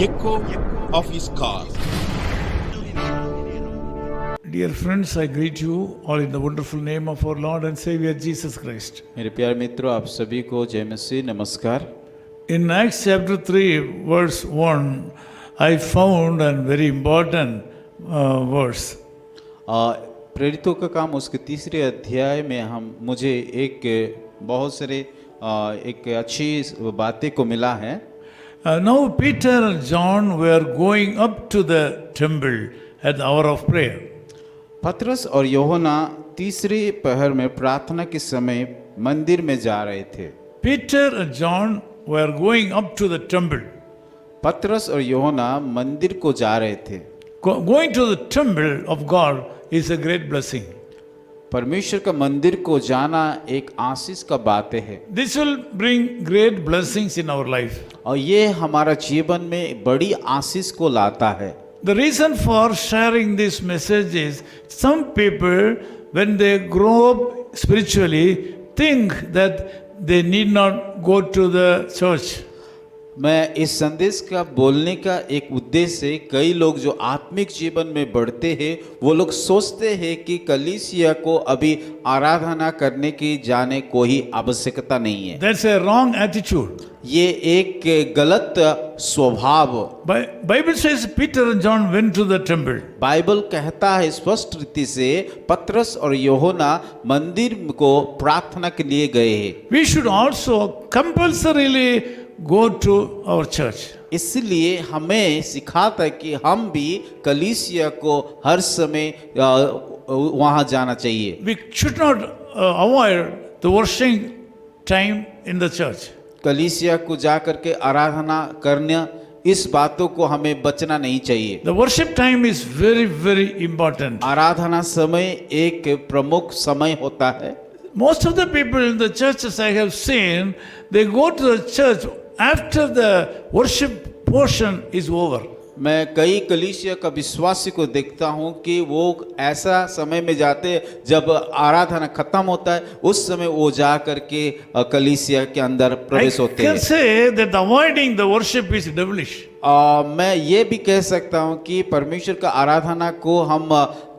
echo of his call. Dear friends, I greet you all in the wonderful name of our Lord and Savior Jesus Christ. मेरे प्यारे मित्रों, आप सभी को जय मसीह, नमस्कार। In Acts chapter 3 verse 1, I found a very important verse. प्रेरितों का काम उसके तीसरे अध्याय में मुझे एक बहुत सारे एक अच्छी बातें को मिला है। Now Peter and John were going up to the temple at the hour of prayer. पतरस और यूहन्ना तीसरे पहर में प्रार्थना के समय मंदिर में जा रहे थे। Peter and John were going up to the temple. पतरस और यूहन्ना मंदिर को जा रहे थे। Going to the temple of God is a great blessing. परमेश्वर का मंदिर को जाना एक आशीष का बात है। This will bring great blessings in our life. और ये हमारा जीवन में बड़ी आशीष को लाता है। The reason for sharing this message is some people, when they grow up spiritually, think that they need not go to the church. मैं इस संदेश का बोलने का एक उद्देश्य है, कई लोग जो आत्मिक जीवन में बढ़ते हैं वो लोग सोचते हैं कि कलीसिया को अभी आराधना करने की जाने कोई आवश्यकता नहीं है। That's a wrong attitude. ये एक गलत स्वभाव। Bible says Peter and John went to the temple. Bible कहता है स्पष्ट रीति से पतरस और यूहन्ना मंदिर को प्रार्थना के लिए गए हैं। We should also compulsorily go to our church. इसलिए हमें सिखाता है कि हम भी कलीसिया को हर समय वहाँ जाना चाहिए। We should not avoid the worshiping time in the church. कलीसिया को जा करके आराधना करना, इस बातों को हमें बचना नहीं चाहिए। The worship time is very, very important. आराधना समय एक प्रमुख समय होता है। Most of the people in the churches I have seen, they go to the church after the worship portion is over. मैं कई कलीसिया का विश्वासी को देखता हूँ कि वो ऐसा समय में जाते हैं जब आराधना खत्म होता है, उस समय वो जा करके कलीसिया के अंदर प्रवेश होते हैं। I can say that avoiding the worship is devilish. मैं ये भी कह सकता हूँ कि परमेश्वर का आराधना को हम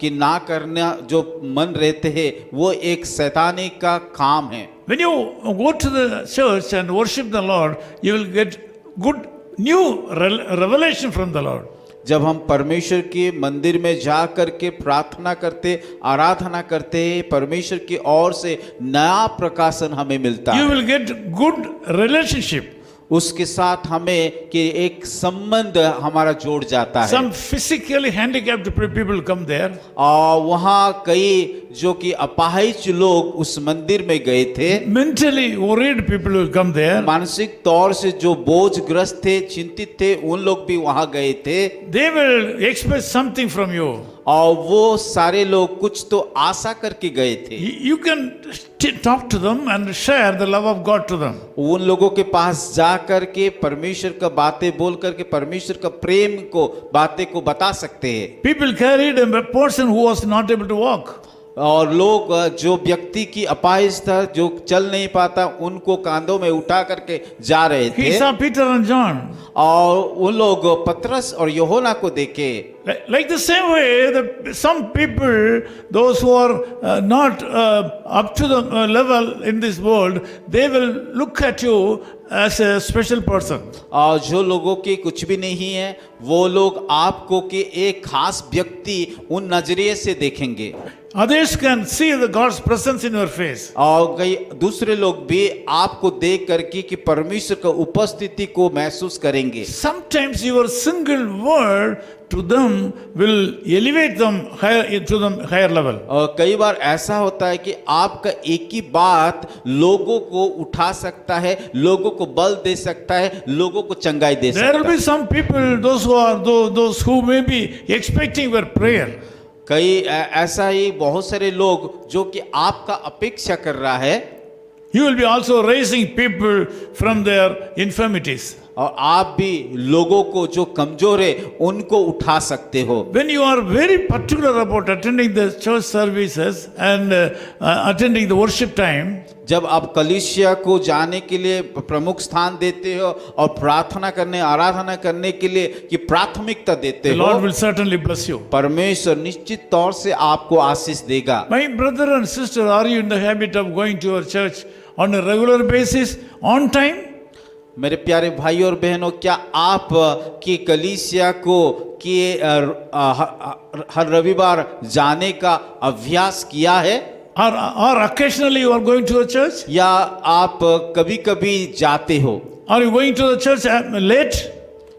कि ना करना जो मन रहते हैं वो एक शैतानी का काम है। When you go to the church and worship the Lord, you will get good new revelation from the Lord. जब हम परमेश्वर के मंदिर में जा करके प्रार्थना करते, आराधना करते हैं, परमेश्वर की ओर से नया प्रकाशन हमें मिलता है। You will get good relationship. उसके साथ हमें कि एक संबंध हमारा जोड़ जाता है। Some physically handicapped people come there. और वहाँ कई जो कि अपाहिज लोग उस मंदिर में गए थे। Mentally worried people will come there. मानसिक तौर से जो बोझग्रस्त थे, चिंतित थे, उन लोग भी वहाँ गए थे। They will expect something from you. और वो सारे लोग कुछ तो आशा करके गए थे। You can talk to them and share the love of God to them. उन लोगों के पास जा करके परमेश्वर का बातें बोल करके परमेश्वर का प्रेम को बातें को बता सकते हैं। People carried a person who was not able to walk. और लोग जो व्यक्ति की अपाहिज था, जो चल नहीं पाता, उनको कांधों में उठा करके जा रहे थे। He saw Peter and John. और उन लोग पतरस और यूहन्ना को देखे। Like the same way, some people, those who are not up to the level in this world, they will look at you as a special person. और जो लोगों के कुछ भी नहीं है, वो लोग आपको कि एक खास व्यक्ति उन नजरिए से देखेंगे। Others can see the God's presence in your face. और कई दूसरे लोग भी आपको देख करके कि परमेश्वर का उपस्थिति को महसूस करेंगे। Sometimes your single word to them will elevate them higher level. और कई बार ऐसा होता है कि आपका एक ही बात लोगों को उठा सकता है, लोगों को बल दे सकता है, लोगों को चंगाई दे सकता है। There will be some people, those who may be expecting your prayer. कई ऐसा ही बहुत सारे लोग जो कि आपका अपेक्षा कर रहा है। You will be also raising people from their infirmities. और आप भी लोगों को जो कमजोर है उनको उठा सकते हो। When you are very particular about attending the church services and attending the worship time, जब आप कलीसिया को जाने के लिए प्रमुख स्थान देते हो और प्रार्थना करने आराधना करने के लिए कि प्राथमिकता देते the हो, Lord will certainly bless you. परमेश्वर निश्चित तौर से आपको आशीष देगा। My brother and sister, are you in the habit of going to your church on a regular basis, on time? मेरे प्यारे भाई और बहनों, क्या आप की कलीसिया को कि हर रविवार जाने का अभ्यास किया है? Or occasionally you are going to a church? या आप कभी कभी जाते हो? Are you going to the church late?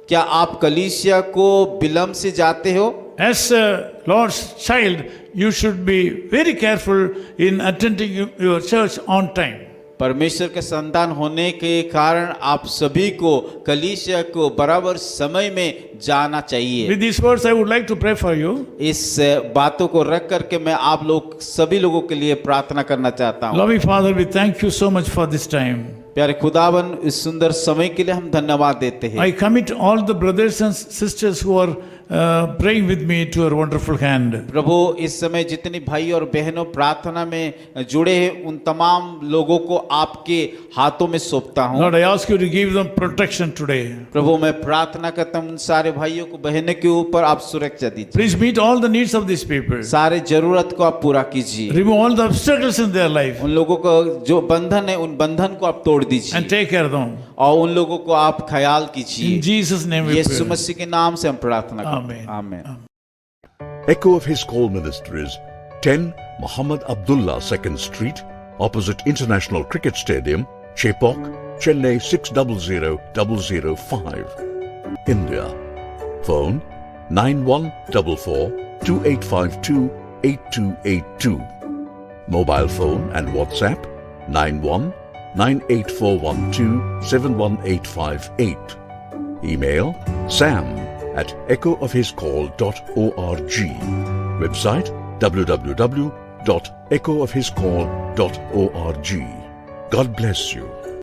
क्या आप कलीसिया को विलंब से जाते हो? As a Lord's child, you should be very careful in attending your church on time. परमेश्वर के संतान होने के कारण आप सभी को कलीसिया को बराबर समय में जाना चाहिए। With these words, I would like to pray for you. इस बातों को रख करके मैं आप लोग सभी लोगों के लिए प्रार्थना करना चाहता हूँ। Loving Father, we thank you so much for this time. प्यारे खुदावन, इस सुंदर समय के लिए हम धन्यवाद देते हैं। I commit all the brothers and sisters who are praying with me to your wonderful hand. प्रभु, इस समय जितने भाई और बहनों प्रार्थना में जुड़े हैं उन तमाम लोगों को आपके हाथों में सौंपता हूँ। Lord, I ask you to give them protection today. प्रभु, मैं प्रार्थना करता हूँ उन सारे भाइयों को बहनों के ऊपर आप सुरक्षा दीजिए। Please meet all the needs of these people. सारे जरूरत को आप पूरा कीजिए। Remove all the obstacles in their life उन लोगों को जो बंधन है उन बंधन को आप तोड़ दीजिए and take care of them. और उन लोगों को आप ख्याल कीजिए। In Jesus' name we Yeshu pray. मसीह के नाम से हम प्रार्थना करते Amen. हैं। आमीन। Echo of His Call Ministries, 10 Muhammad Abdullah 2nd Street, opposite International Cricket Stadium, Chepauk, Chennai 600005, India. Phone 9144-2852-8282. Mobile phone and WhatsApp 91-98412-71858. Email sam@echoofhiscall.org. Website www.echoofhiscall.org. God bless you.